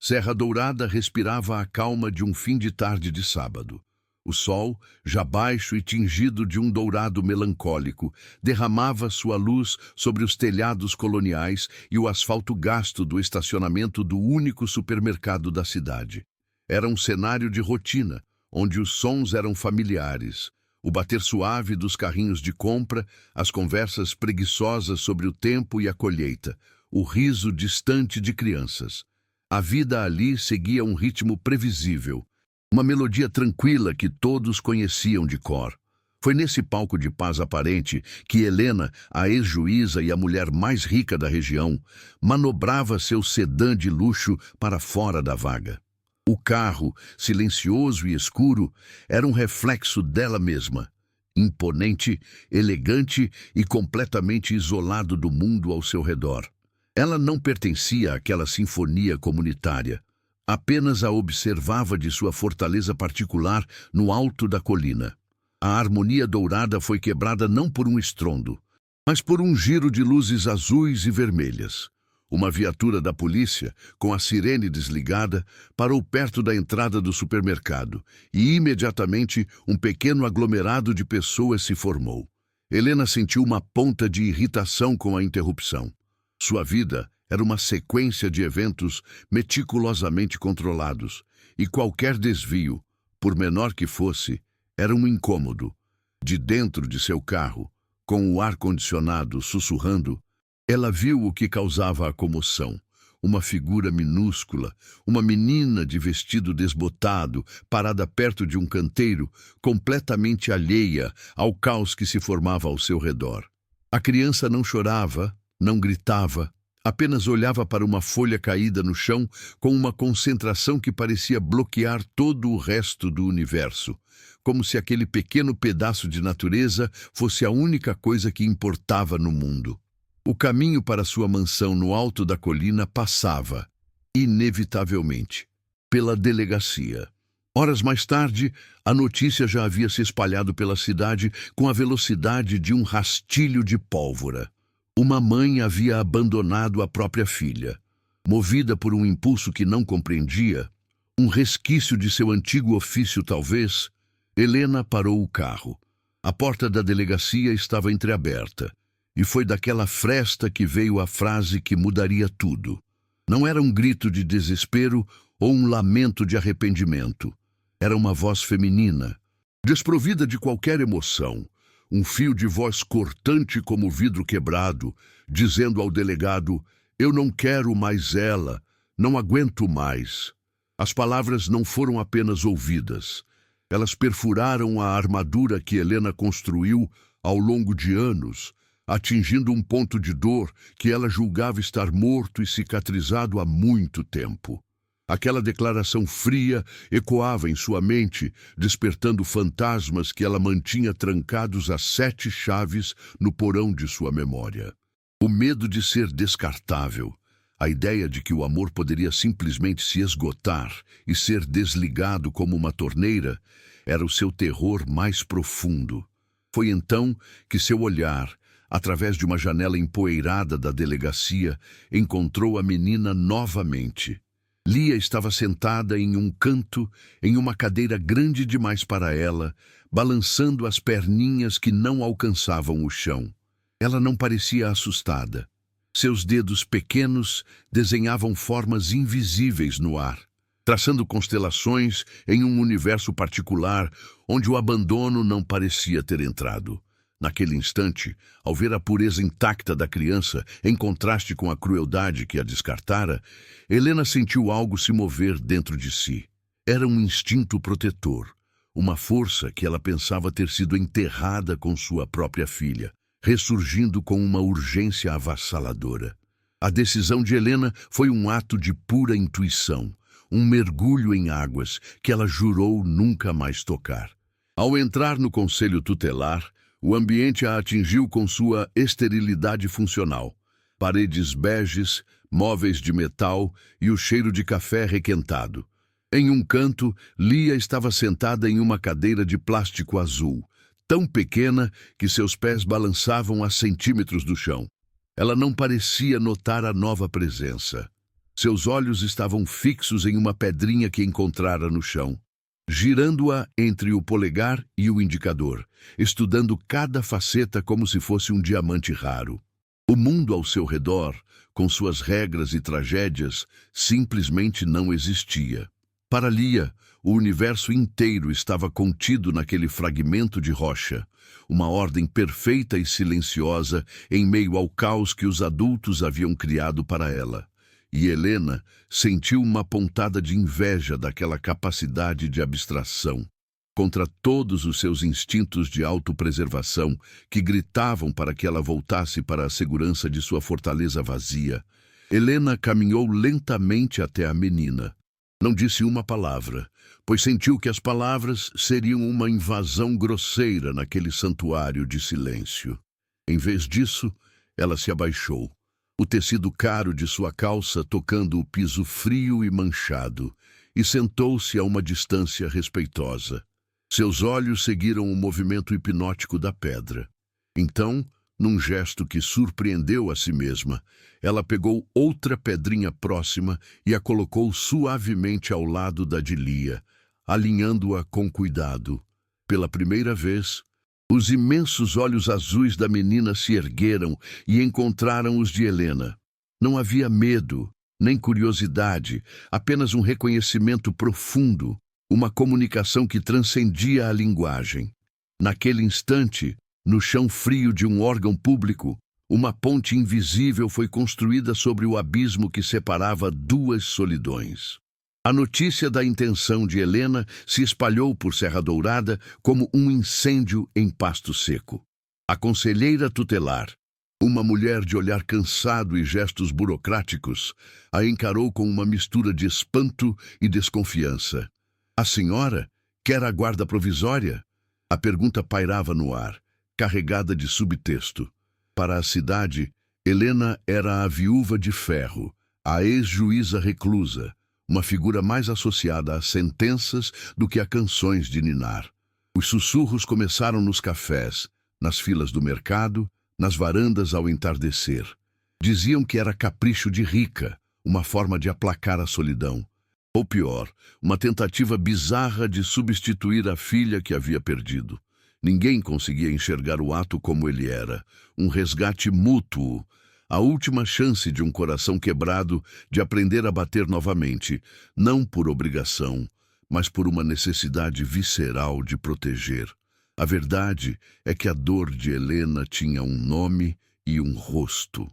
Serra Dourada respirava a calma de um fim de tarde de sábado. O sol, já baixo e tingido de um dourado melancólico, derramava sua luz sobre os telhados coloniais e o asfalto gasto do estacionamento do único supermercado da cidade. Era um cenário de rotina, onde os sons eram familiares. O bater suave dos carrinhos de compra, as conversas preguiçosas sobre o tempo e a colheita, o riso distante de crianças. A vida ali seguia um ritmo previsível, uma melodia tranquila que todos conheciam de cor. Foi nesse palco de paz aparente que Helena, a ex-juíza e a mulher mais rica da região, manobrava seu sedã de luxo para fora da vaga. O carro, silencioso e escuro, era um reflexo dela mesma, imponente, elegante e completamente isolado do mundo ao seu redor. Ela não pertencia àquela sinfonia comunitária. Apenas a observava de sua fortaleza particular no alto da colina. A harmonia dourada foi quebrada não por um estrondo, mas por um giro de luzes azuis e vermelhas. Uma viatura da polícia, com a sirene desligada, parou perto da entrada do supermercado e, imediatamente, um pequeno aglomerado de pessoas se formou. Helena sentiu uma ponta de irritação com a interrupção. Sua vida era uma sequência de eventos meticulosamente controlados, e qualquer desvio, por menor que fosse, era um incômodo. De dentro de seu carro, com o ar-condicionado sussurrando, ela viu o que causava a comoção. Uma figura minúscula, uma menina de vestido desbotado, parada perto de um canteiro, completamente alheia ao caos que se formava ao seu redor. A criança não chorava, não gritava, apenas olhava para uma folha caída no chão com uma concentração que parecia bloquear todo o resto do universo, como se aquele pequeno pedaço de natureza fosse a única coisa que importava no mundo. O caminho para sua mansão no alto da colina passava, inevitavelmente, pela delegacia. Horas mais tarde, a notícia já havia se espalhado pela cidade com a velocidade de um rastilho de pólvora. Uma mãe havia abandonado a própria filha. Movida por um impulso que não compreendia, um resquício de seu antigo ofício talvez, Helena parou o carro. A porta da delegacia estava entreaberta, e foi daquela fresta que veio a frase que mudaria tudo. Não era um grito de desespero ou um lamento de arrependimento. Era uma voz feminina, desprovida de qualquer emoção. Um fio de voz cortante como vidro quebrado, dizendo ao delegado: "Eu não quero mais ela, não aguento mais." As palavras não foram apenas ouvidas. Elas perfuraram a armadura que Helena construiu ao longo de anos, atingindo um ponto de dor que ela julgava estar morto e cicatrizado há muito tempo. Aquela declaração fria ecoava em sua mente, despertando fantasmas que ela mantinha trancados a 7 chaves no porão de sua memória. O medo de ser descartável, a ideia de que o amor poderia simplesmente se esgotar e ser desligado como uma torneira, era o seu terror mais profundo. Foi então que seu olhar, através de uma janela empoeirada da delegacia, encontrou a menina novamente. Lia estava sentada em um canto, em uma cadeira grande demais para ela, balançando as perninhas que não alcançavam o chão. Ela não parecia assustada. Seus dedos pequenos desenhavam formas invisíveis no ar, traçando constelações em um universo particular onde o abandono não parecia ter entrado. Naquele instante, ao ver a pureza intacta da criança, em contraste com a crueldade que a descartara, Helena sentiu algo se mover dentro de si. Era um instinto protetor, uma força que ela pensava ter sido enterrada com sua própria filha, ressurgindo com uma urgência avassaladora. A decisão de Helena foi um ato de pura intuição, um mergulho em águas que ela jurou nunca mais tocar. Ao entrar no conselho tutelar, o ambiente a atingiu com sua esterilidade funcional. Paredes beges, móveis de metal e o cheiro de café requentado. Em um canto, Lia estava sentada em uma cadeira de plástico azul, tão pequena que seus pés balançavam a centímetros do chão. Ela não parecia notar a nova presença. Seus olhos estavam fixos em uma pedrinha que encontrara no chão, girando-a entre o polegar e o indicador, estudando cada faceta como se fosse um diamante raro. O mundo ao seu redor, com suas regras e tragédias, simplesmente não existia. Para Lia, o universo inteiro estava contido naquele fragmento de rocha, uma ordem perfeita e silenciosa em meio ao caos que os adultos haviam criado para ela. E Helena sentiu uma pontada de inveja daquela capacidade de abstração, contra todos os seus instintos de autopreservação que gritavam para que ela voltasse para a segurança de sua fortaleza vazia. Helena caminhou lentamente até a menina. Não disse uma palavra, pois sentiu que as palavras seriam uma invasão grosseira naquele santuário de silêncio. Em vez disso, ela se abaixou, o tecido caro de sua calça tocando o piso frio e manchado, e sentou-se a uma distância respeitosa. Seus olhos seguiram o movimento hipnótico da pedra. Então, num gesto que surpreendeu a si mesma, ela pegou outra pedrinha próxima e a colocou suavemente ao lado da de Lia, alinhando-a com cuidado. Pela primeira vez, os imensos olhos azuis da menina se ergueram e encontraram os de Helena. Não havia medo, nem curiosidade, apenas um reconhecimento profundo, uma comunicação que transcendia a linguagem. Naquele instante, no chão frio de um órgão público, uma ponte invisível foi construída sobre o abismo que separava duas solidões. A notícia da intenção de Helena se espalhou por Serra Dourada como um incêndio em pasto seco. A conselheira tutelar, uma mulher de olhar cansado e gestos burocráticos, a encarou com uma mistura de espanto e desconfiança. A senhora quer a guarda provisória? A pergunta pairava no ar, carregada de subtexto. Para a cidade, Helena era a viúva de ferro, a ex-juíza reclusa, uma figura mais associada a sentenças do que a canções de ninar. Os sussurros começaram nos cafés, nas filas do mercado, nas varandas ao entardecer. Diziam que era capricho de rica, uma forma de aplacar a solidão. Ou pior, uma tentativa bizarra de substituir a filha que havia perdido. Ninguém conseguia enxergar o ato como ele era, um resgate mútuo, a última chance de um coração quebrado de aprender a bater novamente, não por obrigação, mas por uma necessidade visceral de proteger. A verdade é que a dor de Helena tinha um nome e um rosto.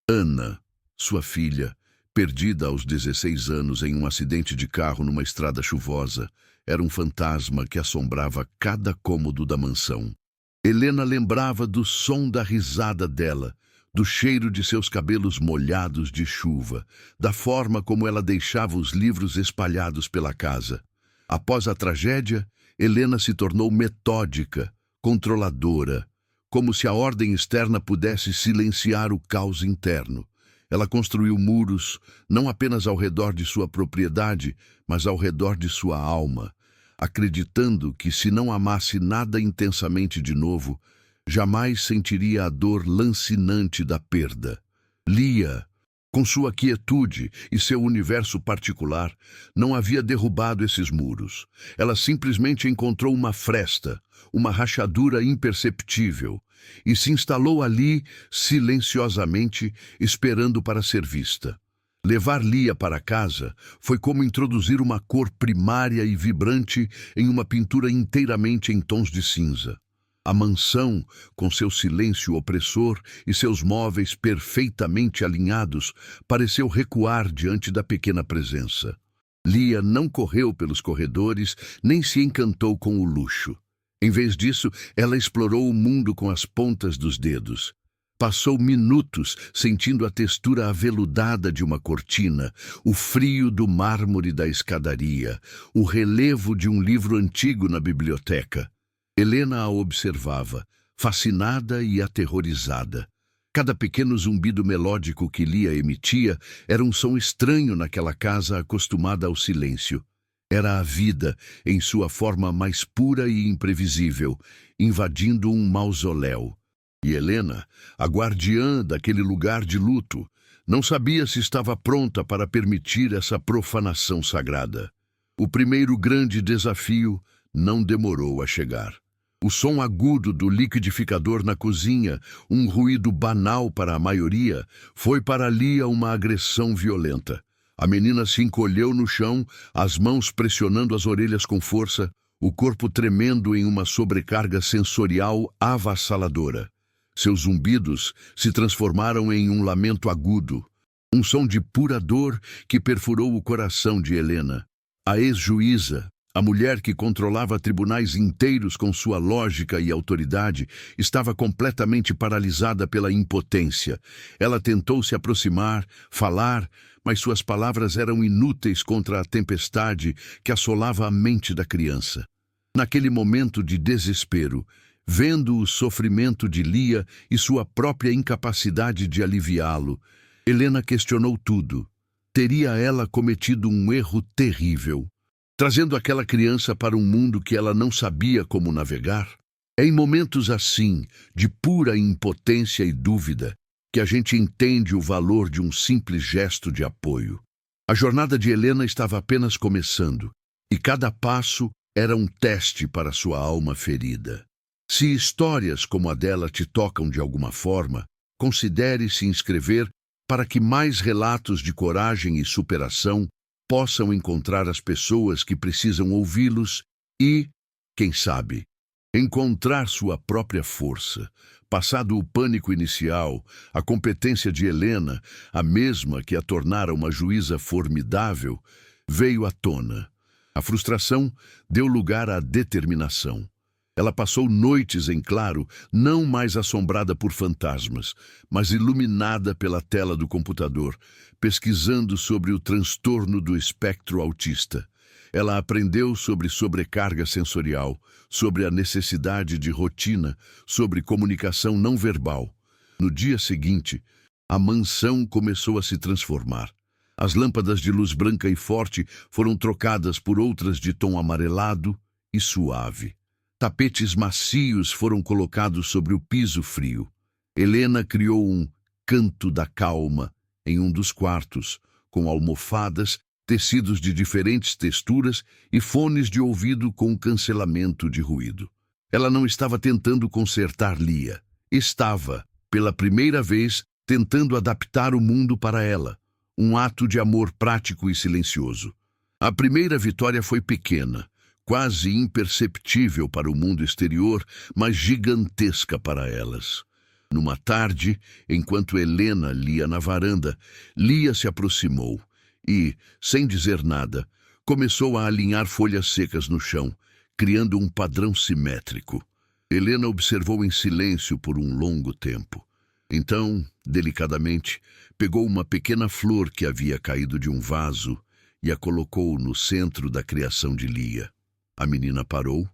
Ana, sua filha, perdida aos 16 anos em um acidente de carro numa estrada chuvosa, era um fantasma que assombrava cada cômodo da mansão. Helena lembrava do som da risada dela, do cheiro de seus cabelos molhados de chuva, da forma como ela deixava os livros espalhados pela casa. Após a tragédia, Helena se tornou metódica, controladora, como se a ordem externa pudesse silenciar o caos interno. Ela construiu muros, não apenas ao redor de sua propriedade, mas ao redor de sua alma, acreditando que se não amasse nada intensamente de novo, jamais sentiria a dor lancinante da perda. Lia, com sua quietude e seu universo particular, não havia derrubado esses muros. Ela simplesmente encontrou uma fresta, uma rachadura imperceptível, e se instalou ali silenciosamente, esperando para ser vista. Levar Lia para casa foi como introduzir uma cor primária e vibrante em uma pintura inteiramente em tons de cinza. A mansão, com seu silêncio opressor e seus móveis perfeitamente alinhados, pareceu recuar diante da pequena presença. Lia não correu pelos corredores, nem se encantou com o luxo. Em vez disso, ela explorou o mundo com as pontas dos dedos. Passou minutos sentindo a textura aveludada de uma cortina, o frio do mármore da escadaria, o relevo de um livro antigo na biblioteca. Helena a observava, fascinada e aterrorizada. Cada pequeno zumbido melódico que Lia emitia era um som estranho naquela casa acostumada ao silêncio. Era a vida, em sua forma mais pura e imprevisível, invadindo um mausoléu. E Helena, a guardiã daquele lugar de luto, Não sabia se estava pronta para permitir essa profanação sagrada. O primeiro grande desafio não demorou a chegar. O som agudo do liquidificador na cozinha, um ruído banal para a maioria, foi para Lia uma agressão violenta. A menina se encolheu no chão, as mãos pressionando as orelhas com força, o corpo tremendo em uma sobrecarga sensorial avassaladora. Seus zumbidos se transformaram em um lamento agudo, um som de pura dor que perfurou o coração de Helena. A ex-juíza, a mulher que controlava tribunais inteiros com sua lógica e autoridade, estava completamente paralisada pela impotência. Ela tentou se aproximar, falar, mas suas palavras eram inúteis contra a tempestade que assolava a mente da criança. Naquele momento de desespero, vendo o sofrimento de Lia e sua própria incapacidade de aliviá-lo, Helena questionou tudo. Teria ela cometido um erro terrível, trazendo aquela criança para um mundo que ela não sabia como navegar? É em momentos assim, de pura impotência e dúvida, que a gente entende o valor de um simples gesto de apoio. A jornada de Helena estava apenas começando, e cada passo era um teste para sua alma ferida. Se histórias como a dela te tocam de alguma forma, considere se inscrever para que mais relatos de coragem e superação possam encontrar as pessoas que precisam ouvi-los e, quem sabe, encontrar sua própria força. Passado o pânico inicial, a competência de Helena, a mesma que a tornara uma juíza formidável, veio à tona. A frustração deu lugar à determinação. Ela passou noites em claro, não mais assombrada por fantasmas, mas iluminada pela tela do computador, pesquisando sobre o transtorno do espectro autista. Ela aprendeu sobre sobrecarga sensorial, sobre a necessidade de rotina, sobre comunicação não verbal. No dia seguinte, a mansão começou a se transformar. As lâmpadas de luz branca e forte foram trocadas por outras de tom amarelado e suave. Tapetes macios foram colocados sobre o piso frio. Helena criou um canto da calma em um dos quartos, com almofadas, tecidos de diferentes texturas e fones de ouvido com cancelamento de ruído. Ela não estava tentando consertar Lia. Estava, pela primeira vez, tentando adaptar o mundo para ela. Um ato de amor prático e silencioso. A primeira vitória foi pequena, quase imperceptível para o mundo exterior, mas gigantesca para elas. Numa tarde, enquanto Helena lia na varanda, Lia se aproximou e, sem dizer nada, começou a alinhar folhas secas no chão, criando um padrão simétrico. Helena observou em silêncio por um longo tempo. Então, delicadamente, pegou uma pequena flor que havia caído de um vaso e a colocou no centro da criação de Lia. A menina parou,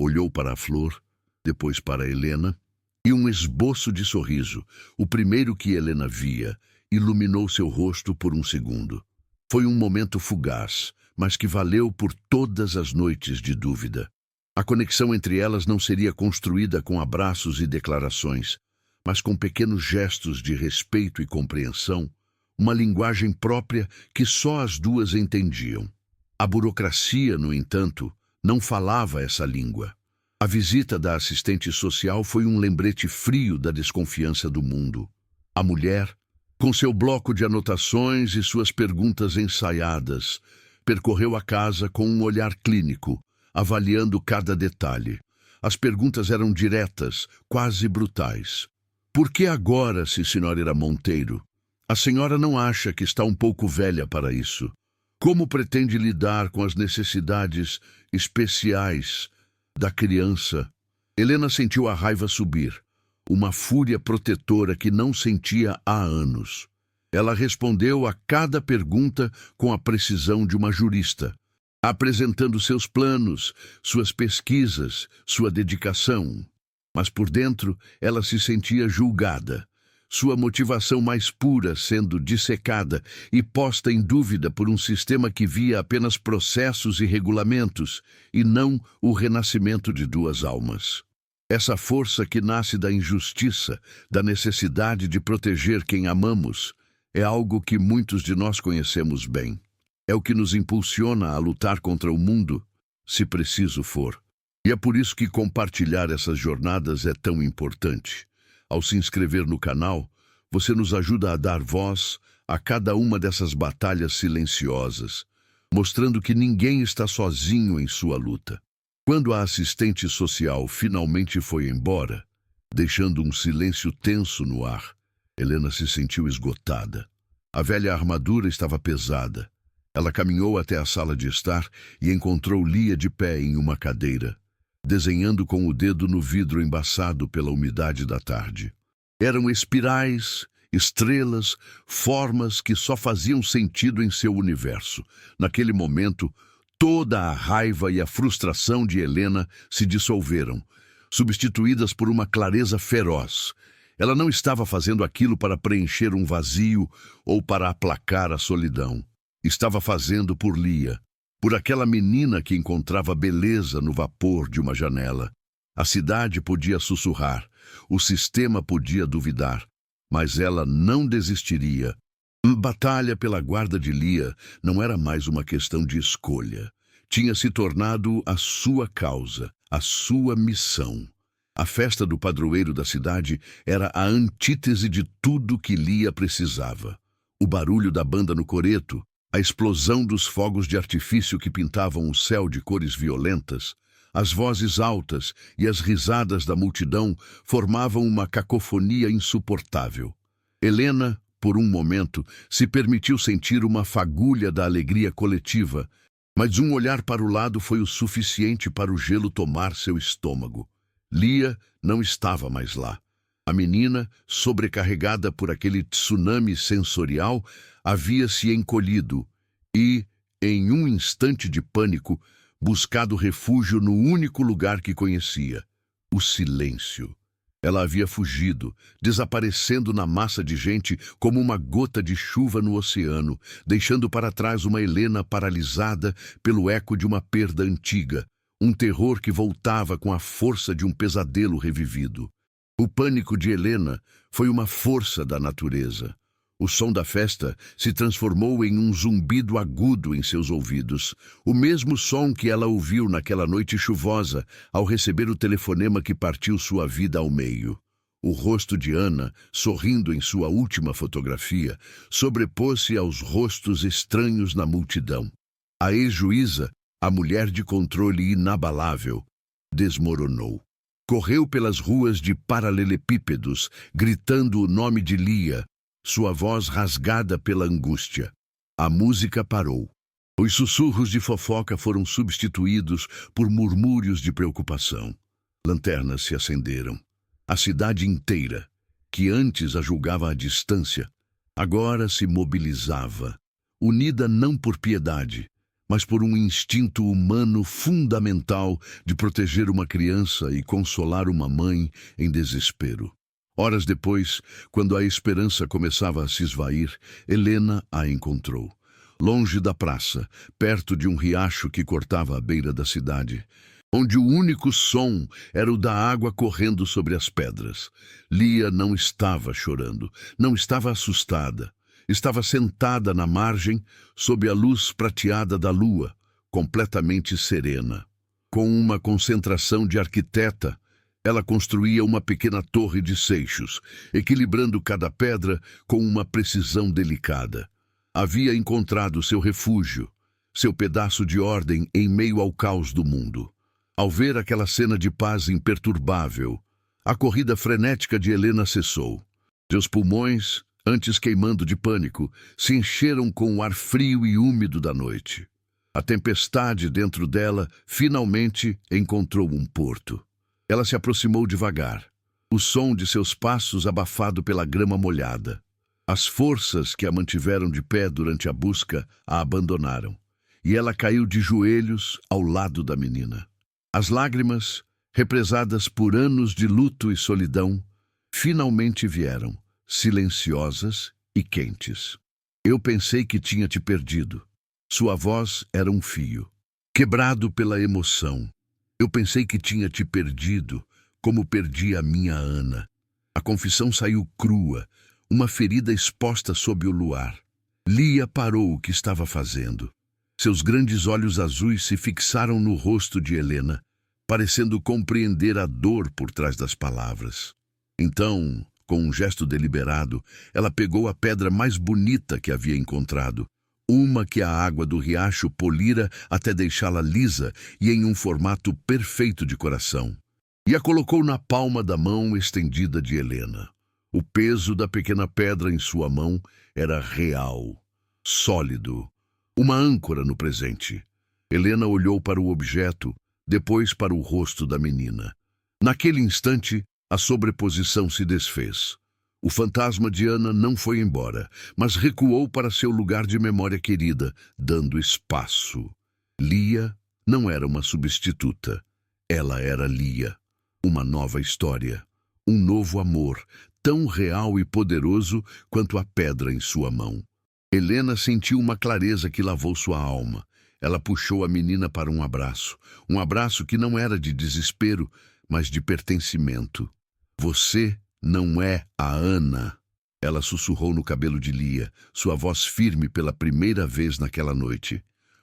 olhou para a flor, depois para Helena, e um esboço de sorriso, o primeiro que Helena via, iluminou seu rosto por um segundo. Foi um momento fugaz, mas que valeu por todas as noites de dúvida. A conexão entre elas não seria construída com abraços e declarações, mas com pequenos gestos de respeito e compreensão, uma linguagem própria que só as duas entendiam. A burocracia, no entanto, não falava essa língua. A visita da assistente social foi um lembrete frio da desconfiança do mundo. A mulher, com seu bloco de anotações e suas perguntas ensaiadas, percorreu a casa com um olhar clínico, avaliando cada detalhe. As perguntas eram diretas, quase brutais. Por que agora, Senhora Monteiro? A senhora não acha que está um pouco velha para isso? Como pretende lidar com as necessidades especiais da criança? Helena sentiu a raiva subir, uma fúria protetora que não sentia há anos. Ela respondeu a cada pergunta com a precisão de uma jurista, apresentando seus planos, suas pesquisas, sua dedicação. Mas por dentro ela se sentia julgada, sua motivação mais pura sendo dissecada e posta em dúvida por um sistema que via apenas processos e regulamentos, e não o renascimento de duas almas. Essa força que nasce da injustiça, da necessidade de proteger quem amamos, é algo que muitos de nós conhecemos bem. É o que nos impulsiona a lutar contra o mundo, se preciso for. E é por isso que compartilhar essas jornadas é tão importante. Ao se inscrever no canal, você nos ajuda a dar voz a cada uma dessas batalhas silenciosas, mostrando que ninguém está sozinho em sua luta. Quando a assistente social finalmente foi embora, deixando um silêncio tenso no ar, Helena se sentiu esgotada. A velha armadura estava pesada. Ela caminhou até a sala de estar e encontrou Lia de pé em uma cadeira, desenhando com o dedo no vidro embaçado pela umidade da tarde. Eram espirais, estrelas, formas que só faziam sentido em seu universo. Naquele momento, toda a raiva e a frustração de Helena se dissolveram, substituídas por uma clareza feroz. Ela não estava fazendo aquilo para preencher um vazio ou para aplacar a solidão. Estava fazendo por Lia, por aquela menina que encontrava beleza no vapor de uma janela. A cidade podia sussurrar, o sistema podia duvidar, mas ela não desistiria. Batalha pela guarda de Lia não era mais uma questão de escolha. Tinha se tornado a sua causa, a sua missão. A festa do padroeiro da cidade era a antítese de tudo que Lia precisava. O barulho da banda no coreto, a explosão dos fogos de artifício que pintavam o céu de cores violentas, as vozes altas e as risadas da multidão formavam uma cacofonia insuportável. Helena, por um momento, se permitiu sentir uma fagulha da alegria coletiva, mas um olhar para o lado foi o suficiente para o gelo tomar seu estômago. Lia não estava mais lá. A menina, sobrecarregada por aquele tsunami sensorial, havia se encolhido e, em um instante de pânico, buscado refúgio no único lugar que conhecia, o silêncio. Ela havia fugido, desaparecendo na massa de gente como uma gota de chuva no oceano, deixando para trás uma Helena paralisada pelo eco de uma perda antiga, um terror que voltava com a força de um pesadelo revivido. O pânico de Helena foi uma força da natureza. O som da festa se transformou em um zumbido agudo em seus ouvidos, o mesmo som que ela ouviu naquela noite chuvosa ao receber o telefonema que partiu sua vida ao meio. O rosto de Ana, sorrindo em sua última fotografia, sobrepôs-se aos rostos estranhos na multidão. A ex-juíza, a mulher de controle inabalável, desmoronou. Correu pelas ruas de paralelepípedos, gritando o nome de Lia, sua voz rasgada pela angústia. A música parou. Os sussurros de fofoca foram substituídos por murmúrios de preocupação. Lanternas se acenderam. A cidade inteira, que antes a julgava à distância, agora se mobilizava, unida não por piedade, mas por um instinto humano fundamental de proteger uma criança e consolar uma mãe em desespero. Horas depois, quando a esperança começava a se esvair, Helena a encontrou. Longe da praça, perto de um riacho que cortava a beira da cidade, onde o único som era o da água correndo sobre as pedras. Lia não estava chorando, não estava assustada. Estava sentada na margem, sob a luz prateada da lua, completamente serena. Com uma concentração de arquiteta, ela construía uma pequena torre de seixos, equilibrando cada pedra com uma precisão delicada. Havia encontrado seu refúgio, seu pedaço de ordem em meio ao caos do mundo. Ao ver aquela cena de paz imperturbável, a corrida frenética de Helena cessou. Seus pulmões, antes queimando de pânico, se encheram com o ar frio e úmido da noite. A tempestade dentro dela finalmente encontrou um porto. Ela se aproximou devagar, o som de seus passos abafado pela grama molhada. As forças que a mantiveram de pé durante a busca a abandonaram, e ela caiu de joelhos ao lado da menina. As lágrimas, represadas por anos de luto e solidão, finalmente vieram, silenciosas e quentes. Eu pensei que tinha te perdido. Sua voz era um fio, quebrado pela emoção. Eu pensei que tinha te perdido, como perdi a minha Ana. A confissão saiu crua, uma ferida exposta sob o luar. Lia parou o que estava fazendo. Seus grandes olhos azuis se fixaram no rosto de Helena, parecendo compreender a dor por trás das palavras. Então, com um gesto deliberado, ela pegou a pedra mais bonita que havia encontrado, uma que a água do riacho polira até deixá-la lisa e em um formato perfeito de coração, e a colocou na palma da mão estendida de Helena. O peso da pequena pedra em sua mão era real, sólido, uma âncora no presente. Helena olhou para o objeto, depois para o rosto da menina. Naquele instante, a sobreposição se desfez. O fantasma de Ana não foi embora, mas recuou para seu lugar de memória querida, dando espaço. Lia não era uma substituta. Ela era Lia. Uma nova história. Um novo amor, tão real e poderoso quanto a pedra em sua mão. Helena sentiu uma clareza que lavou sua alma. Ela puxou a menina para um abraço que não era de desespero, mas de pertencimento. Você não é a Ana. Ela sussurrou no cabelo de Lia, sua voz firme pela primeira vez naquela noite.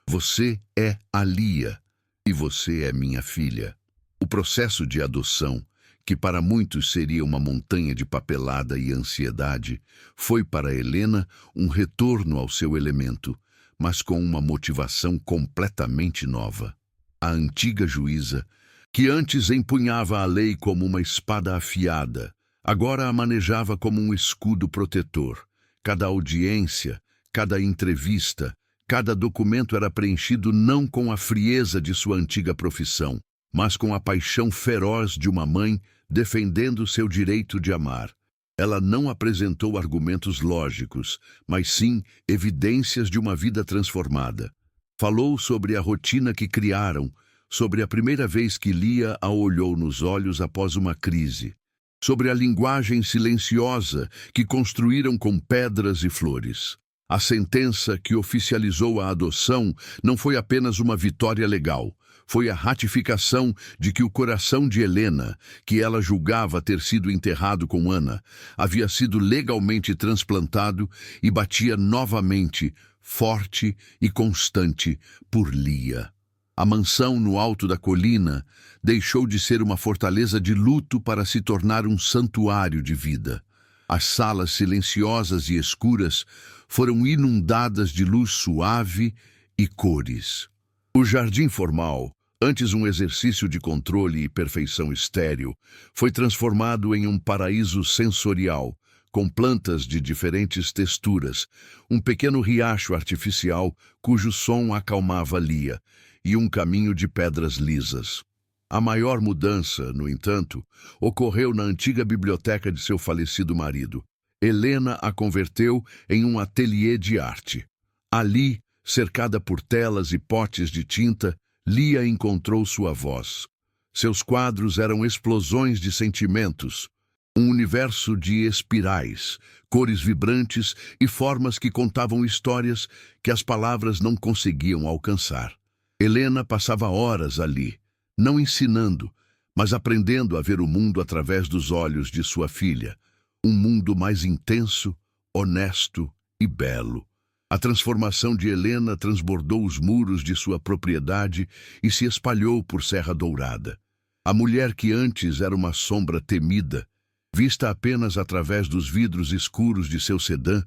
Você é a Lia, e você é minha filha. O processo de adoção, que para muitos seria uma montanha de papelada e ansiedade, foi para Helena um retorno ao seu elemento, mas com uma motivação completamente nova. A antiga juíza, que antes empunhava a lei como uma espada afiada, agora a manejava como um escudo protetor. Cada audiência, cada entrevista, cada documento era preenchido não com a frieza de sua antiga profissão, mas com a paixão feroz de uma mãe defendendo seu direito de amar. Ela não apresentou argumentos lógicos, mas sim evidências de uma vida transformada. Falou sobre a rotina que criaram, sobre a primeira vez que Lia a olhou nos olhos após uma crise, sobre a linguagem silenciosa que construíram com pedras e flores. A sentença que oficializou a adoção não foi apenas uma vitória legal, foi a ratificação de que o coração de Helena, que ela julgava ter sido enterrado com Ana, havia sido legalmente transplantado e batia novamente, forte e constante, por Lia. A mansão no alto da colina deixou de ser uma fortaleza de luto para se tornar um santuário de vida. As salas silenciosas e escuras foram inundadas de luz suave e cores. O jardim formal, antes um exercício de controle e perfeição estéril, foi transformado em um paraíso sensorial, com plantas de diferentes texturas, um pequeno riacho artificial cujo som acalmava Lia, e um caminho de pedras lisas. A maior mudança, no entanto, ocorreu na antiga biblioteca de seu falecido marido. Helena a converteu em um ateliê de arte. Ali, cercada por telas e potes de tinta, Lia encontrou sua voz. Seus quadros eram explosões de sentimentos, um universo de espirais, cores vibrantes e formas que contavam histórias que as palavras não conseguiam alcançar. Helena passava horas ali, não ensinando, mas aprendendo a ver o mundo através dos olhos de sua filha, um mundo mais intenso, honesto e belo. A transformação de Helena transbordou os muros de sua propriedade e se espalhou por Serra Dourada. A mulher que antes era uma sombra temida, vista apenas através dos vidros escuros de seu sedã,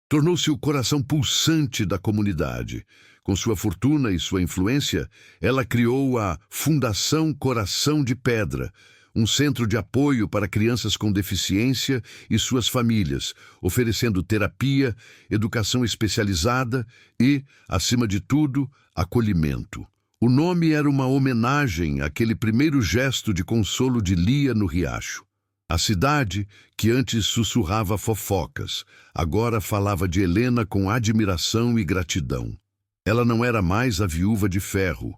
tornou-se o coração pulsante da comunidade. Com sua fortuna e sua influência, ela criou a Fundação Coração de Pedra, um centro de apoio para crianças com deficiência e suas famílias, oferecendo terapia, educação especializada e, acima de tudo, acolhimento. O nome era uma homenagem àquele primeiro gesto de consolo de Lia no riacho. A cidade, que antes sussurrava fofocas, agora falava de Helena com admiração e gratidão. Ela não era mais a viúva de ferro,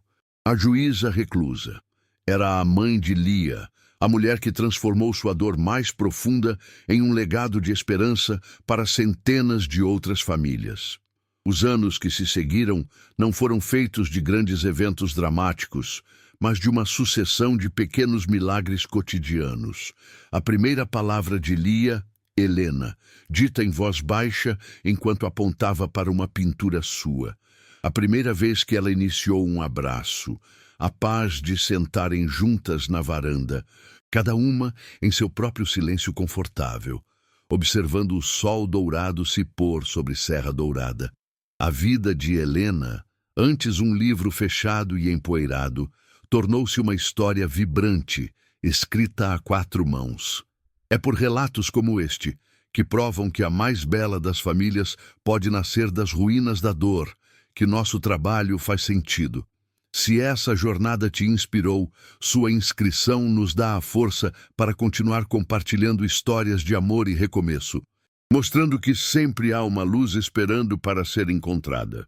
a juíza reclusa. Era a mãe de Lia, a mulher que transformou sua dor mais profunda em um legado de esperança para centenas de outras famílias. Os anos que se seguiram não foram feitos de grandes eventos dramáticos, mas de uma sucessão de pequenos milagres cotidianos. A primeira palavra de Lia, Helena, dita em voz baixa enquanto apontava para uma pintura sua. A primeira vez que ela iniciou um abraço, a paz de sentarem juntas na varanda, cada uma em seu próprio silêncio confortável, observando o sol dourado se pôr sobre Serra Dourada. A vida de Helena, antes um livro fechado e empoeirado, tornou-se uma história vibrante, escrita a quatro mãos. É por relatos como este que provam que a mais bela das famílias pode nascer das ruínas da dor, que nosso trabalho faz sentido. Se essa jornada te inspirou, sua inscrição nos dá a força para continuar compartilhando histórias de amor e recomeço, mostrando que sempre há uma luz esperando para ser encontrada.